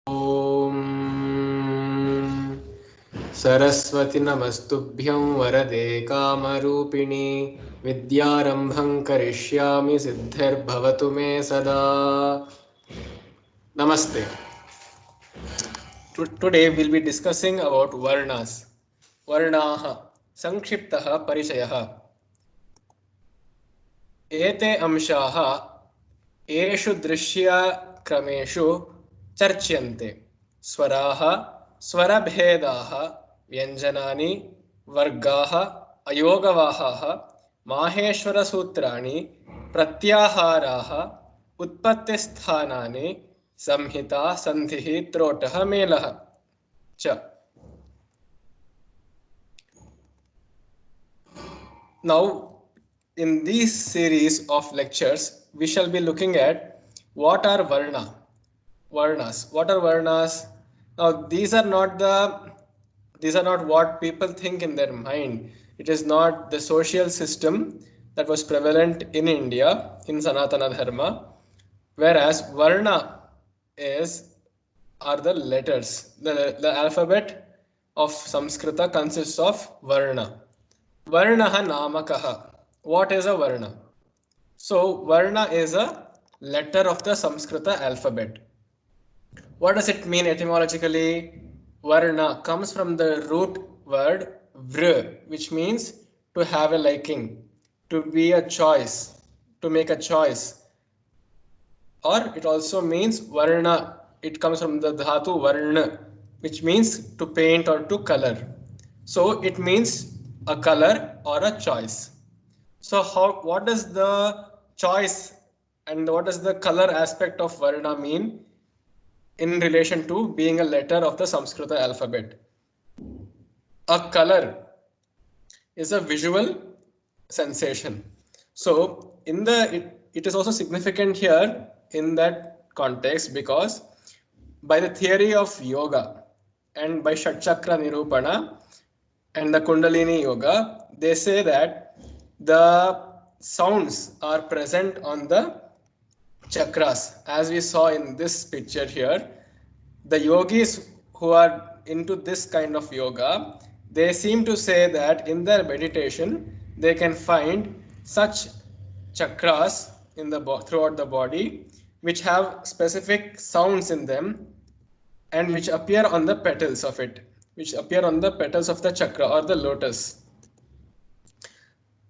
ॐ सरस्वति नमस्तुभ्यं वरदे कामरूपिणि विद्यारम्भं करिष्यामि सिद्धिर्भवतु मे सदा. Namaste. Today we'll be discussing about Varnas. Varnaha. Sankshiptaha Parishayaha. एते अंशाः एषु दृश्यक्रमेषु चर्च्यन्ते. स्वराः, स्वरभेदाः, व्यञ्जनानि, वर्गाः, अयोगवाहाः, माहेश्वरसूत्राणि, प्रत्याहाराः, उत्पत्तिस्थानानि, संहिता, सन्धिः, त्रोटः, मेलः च. Now, in this series of lectures, we shall be looking at what are Varnas. What are Varnas? Now, these are not what people think in their mind. It is not the social system that was prevalent in India in Sanatana Dharma, whereas Varna are the letters. The alphabet of Samskrita consists of Varna. Varnaha namakaha. What is a Varna? So Varna is a letter of the Samskrita alphabet. What does it mean etymologically? Varna comes from the root word vr, which means to have a liking, to be a choice, to make a choice. Or it also means Varna. It comes from the dhatu varna, which means to paint or to color. So it means a color or a choice. So what does the choice and what does the color aspect of Varna mean in relation to being a letter of the Samskrita alphabet? A color is a visual sensation. So it is also significant here in that context because by the theory of yoga and by Shatchakra Nirupana and the Kundalini Yoga, they say that the sounds are present on the chakras. As we saw in this picture here, the yogis who are into this kind of yoga, they seem to say that in their meditation, they can find such chakras in the throughout the body, which have specific sounds in them and which appear on the petals of it, which appear on the petals of the chakra or the lotus.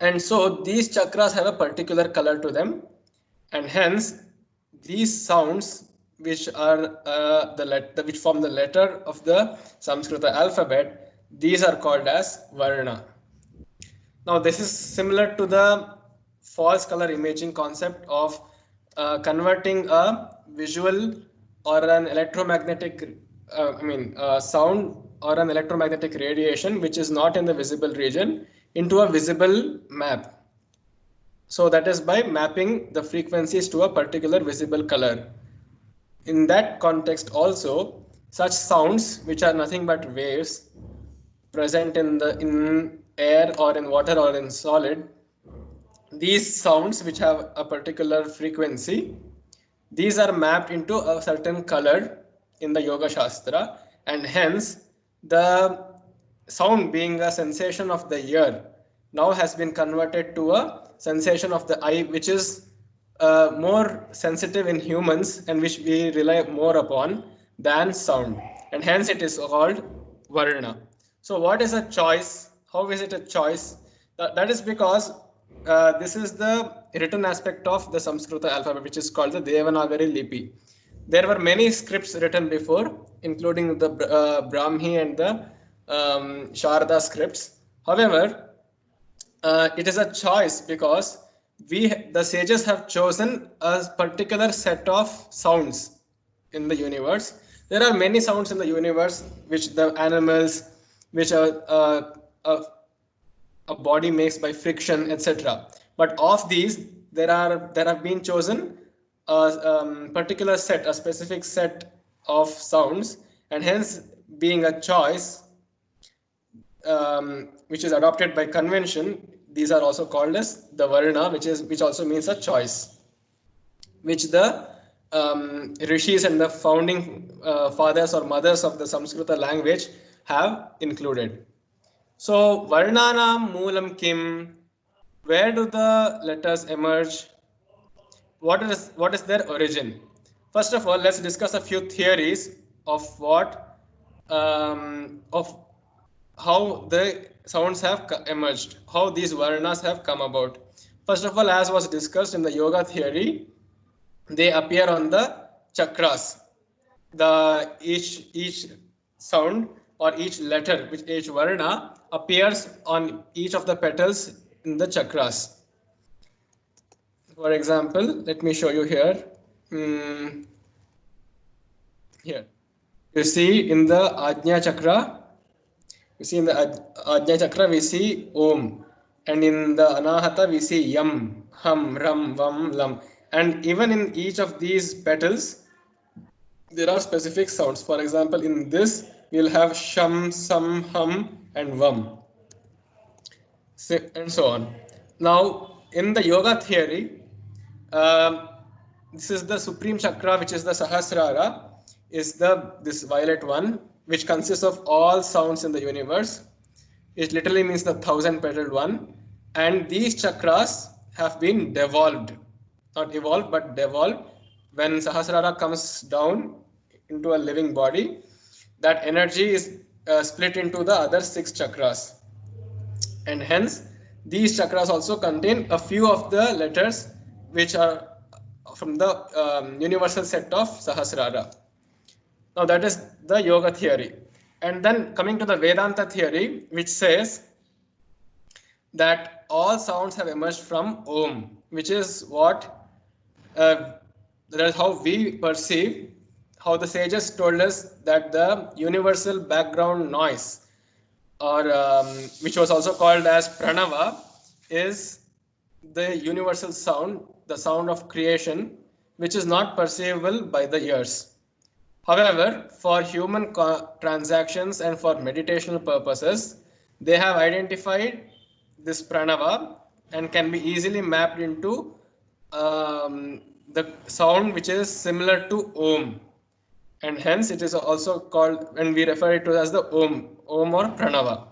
And so these chakras have a particular color to them, and hence these sounds which are which form the letter of the Samskrita alphabet, these are called as Varna. Now this is similar to the false color imaging concept of converting a visual or an electromagnetic sound or an electromagnetic radiation which is not in the visible region into a visible map. So that is by mapping the frequencies to a particular visible color. In that context also, such sounds which are nothing but waves present in air or in water or in solid, these sounds which have a particular frequency, these are mapped into a certain color in the Yoga Shastra, and hence the sound being a sensation of the ear now has been converted to a sensation of the eye, which is more sensitive in humans and which we rely more upon than sound, and hence it is called Varna. So what is a choice? How is it a choice? That is because this is the written aspect of the Samskrita alphabet, which is called the Devanagari Lipi. There were many scripts written before, including the Brahmi and the Sharda scripts. However, it is a choice because the sages have chosen a particular set of sounds in the universe. There are many sounds in the universe which the animals, which are a body makes by friction, etc. But of these, there have been chosen a particular set, a specific set of sounds, and hence being a choice which is adopted by convention, these are also called as the Varna, which also means a choice, which the rishis and the founding fathers or mothers of the Samskrita language have included. So Varnanam Moolam Kim, where do the letters emerge? What is their origin? First of all, let's discuss a few theories of of how the sounds have emerged, how these varnas have come about. First of all, as was discussed in the yoga theory, they appear on the chakras. The each sound or each letter, which each varna appears on each of the petals in the chakras. For example, let me show you here. Here, you see in the Ajna Chakra, we see in the Ajna Chakra we see Om, and in the Anahata we see Yam, Hum, Ram, Vam, Lam, and even in each of these petals there are specific sounds. For example, in this we'll have Sham, Sam, Hum, and Vam, and so on. Now, in the yoga theory, this is the supreme chakra, which is the Sahasrara, is the this violet one, which consists of all sounds in the universe. It literally means the 1,000-petaled one, and these chakras have been devolved, not evolved but devolved. When Sahasrara comes down into a living body, that energy is split into the other 6 chakras, and hence these chakras also contain a few of the letters which are from the universal set of Sahasrara. Now that is the yoga theory. And then coming to the Vedanta theory, which says that all sounds have emerged from Om, which is what that is how we perceive, how the sages told us that the universal background noise, or which was also called as pranava, is the universal sound, the sound of creation, which is not perceivable by the ears. However, for human transactions and for meditational purposes, they have identified this pranava and can be easily mapped into the sound which is similar to Om, and hence it is also called, and we refer it to as the Om or pranava.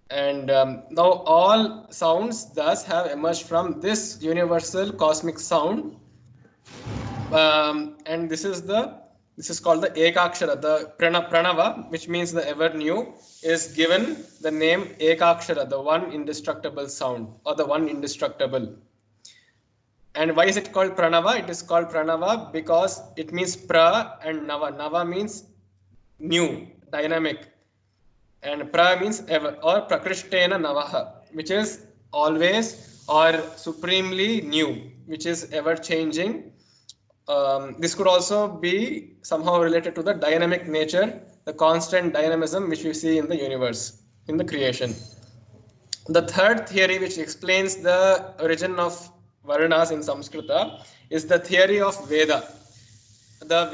And now all sounds thus have emerged from this universal cosmic sound, and this is called the Ekakshara. The pranava, which means the ever new, is given the name Ekakshara, the one indestructible sound, or the one indestructible. And why is it called pranava? It is called pranava because it means pra and nava. Nava means new, dynamic, and pra means ever, or prakrishtena navaha, which is always or supremely new, which is ever changing. This could also be somehow related to the dynamic nature, the constant dynamism which we see in the universe, in the creation. The third theory which explains the origin of Varnas in Samskrita is the theory of Veda.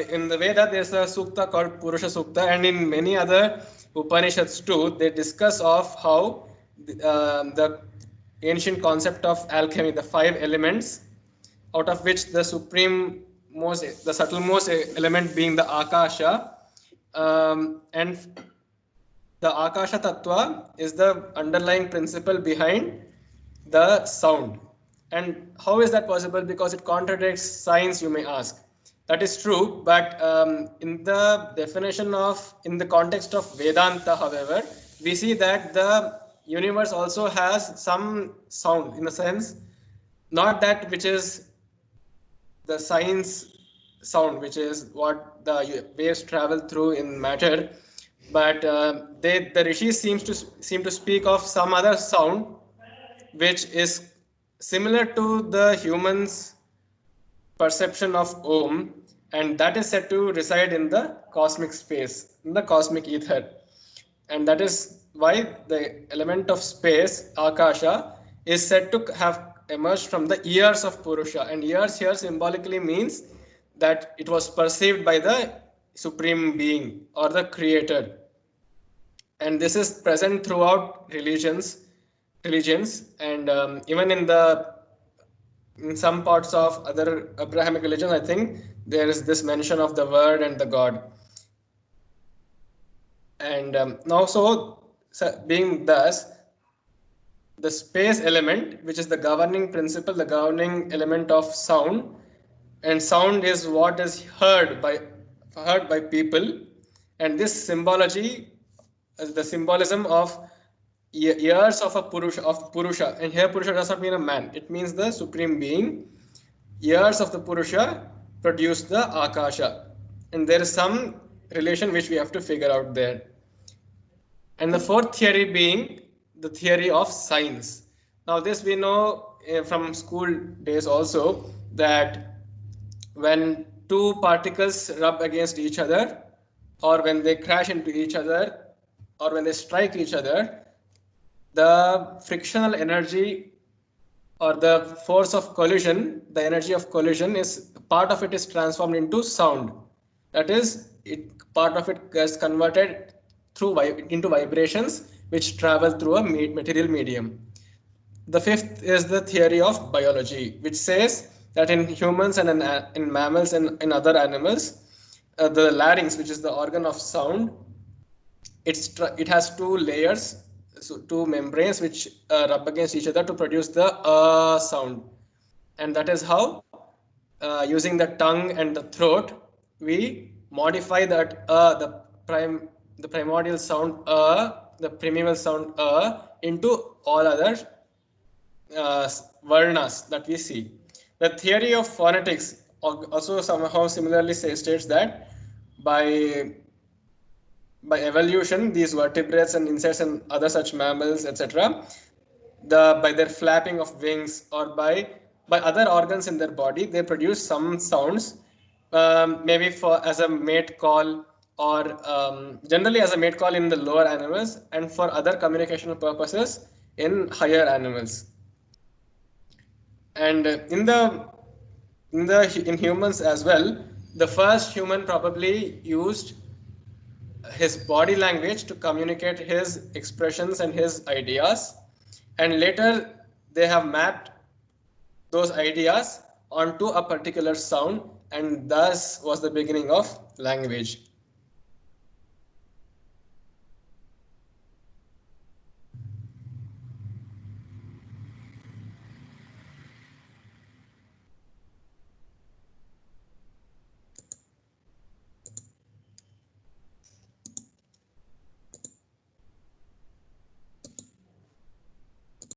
In the Veda, there's a sukta called Purusha Sukta, and in many other Upanishads too, they discuss of how the ancient concept of alchemy, the 5 elements, out of which the subtlemost element being the Akasha, and the Akasha Tattva is the underlying principle behind the sound. And how is that possible? Because it contradicts science, you may ask. That is true, but in the definition in the context of Vedanta, however, we see that the universe also has some sound, in a sense, not that which is the science sound, which is what the waves travel through in matter, but the rishis seem to speak of some other sound which is similar to the human's perception of Om, and that is said to reside in the cosmic space, in the cosmic ether. And that is why the element of space, Akasha, is said to have emerged from the ears of Purusha. And ears here symbolically means that it was perceived by the Supreme Being or the Creator. And this is present throughout religions, and even in the in some parts of other Abrahamic religion, I think there is this mention of the word and the God. And now, so being thus, the space element, which is the governing principle, the governing element of sound, and sound is what is heard by people, and this symbology, the symbolism of ears of a Purusha, and here Purusha does not mean a man; it means the supreme being. Ears of the Purusha produce the Akasha, and there is some relation which we have to figure out there. And the fourth theory being the theory of signs. Now, this we know from school days also, that when two particles rub against each other, or when they crash into each other, or when they strike each other, the frictional energy or the force of collision, the energy of collision, is part of it is transformed into sound. That is, part of it gets converted into vibrations which travel through a material medium. The fifth is the theory of biology, which says that in humans and in mammals and in other animals, the larynx, which is the organ of sound, it has two layers, so two membranes which rub against each other to produce the sound, and that is how, using the tongue and the throat, we modify that the primordial sound the primeval sound into all other varnas that we see. The theory of phonetics also somehow similarly states that by evolution, these vertebrates and insects and other such mammals, etc., by their flapping of wings or by other organs in their body, they produce some sounds, maybe for as a mate call, or generally as a mate call in the lower animals, and for other communicational purposes in higher animals. And in humans as well, the first human probably used his body language to communicate his expressions and his ideas, and later they have mapped those ideas onto a particular sound, and thus was the beginning of language.